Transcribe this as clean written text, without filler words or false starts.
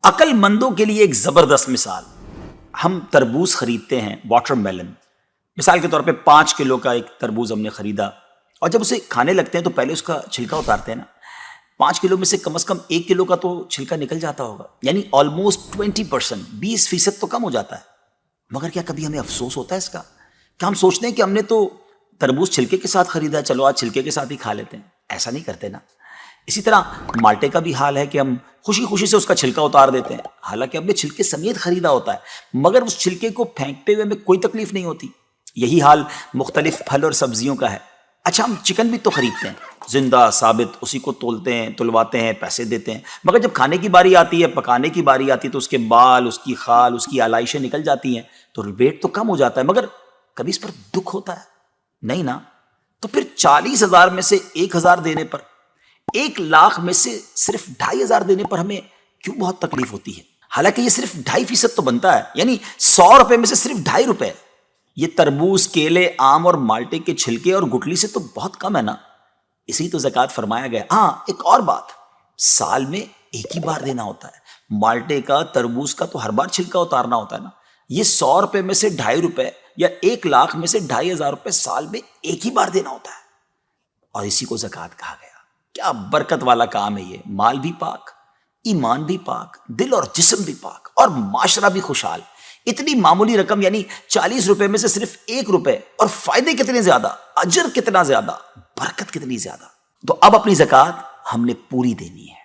عقل مندوں کے لیے ایک زبردست مثال. ہم تربوز خریدتے ہیں، واٹر میلن. مثال کے طور پہ 5 کلو کا ایک تربوز ہم نے خریدا، اور جب اسے کھانے لگتے ہیں تو پہلے اس کا چھلکا اتارتے ہیں نا. 5 کلو میں سے کم از کم 1 کلو کا تو چھلکا نکل جاتا ہوگا، یعنی آلموسٹ 20%، 20% تو کم ہو جاتا ہے. مگر کیا کبھی ہمیں افسوس ہوتا ہے اس کا؟ کیا ہم سوچتے ہیں کہ ہم نے تو تربوز چھلکے کے ساتھ خریدا، چلو آج چھلکے کے ساتھ ہی کھا لیتے ہیں؟ ایسا نہیں کرتے نا. اسی طرح مالٹے کا بھی حال ہے کہ ہم خوشی خوشی سے اس کا چھلکا اتار دیتے ہیں، حالانکہ ہم نے چھلکے سمیت خریدا ہوتا ہے، مگر اس چھلکے کو پھینکتے ہوئے ہمیں کوئی تکلیف نہیں ہوتی. یہی حال مختلف پھل اور سبزیوں کا ہے. اچھا، ہم چکن بھی تو خریدتے ہیں، زندہ ثابت، اسی کو تولتے ہیں، تلواتے ہیں، پیسے دیتے ہیں، مگر جب کھانے کی باری آتی ہے، پکانے کی باری آتی ہے، تو اس کے بال، اس کی خال، اس کی آلائشیں نکل جاتی ہیں، تو ویٹ تو کم ہو جاتا ہے. مگر کبھی اس پر دکھ ہوتا ہے؟ نہیں نا. تو پھر 40,000 میں سے 1,000 دینے پر، 1,00,000 میں سے صرف 2,500 دینے پر ہمیں کیوں بہت تکلیف ہوتی ہے؟ حالانکہ یہ صرف 2.5% تو بنتا ہے، یعنی 100 روپے میں سے صرف 2.5 روپے. یہ تربوز، کیلے، آم اور مالٹے کے چھلکے اور گٹلی سے تو بہت کم ہے نا. اسی تو زکوٰۃ فرمایا گیا. ہاں، ایک اور بات، سال میں ایک ہی بار دینا ہوتا ہے. مالٹے کا، تربوز کا تو ہر بار چھلکا اتارنا ہوتا ہے نا. یہ 100 روپے میں سے 2.5 روپے یا 1,00,000 میں سے 2,500 روپے سال میں ایک ہی بار دینا ہوتا ہے، اور اسی کو زکوٰۃ کہا گیا. کیا برکت والا کام ہے یہ. مال بھی پاک، ایمان بھی پاک، دل اور جسم بھی پاک، اور معاشرہ بھی خوشحال. اتنی معمولی رقم، یعنی 40 روپے میں سے صرف 1 روپے، اور فائدے کتنے زیادہ، اجر کتنا زیادہ، برکت کتنی زیادہ. تو اب اپنی زکوٰۃ ہم نے پوری دینی ہے.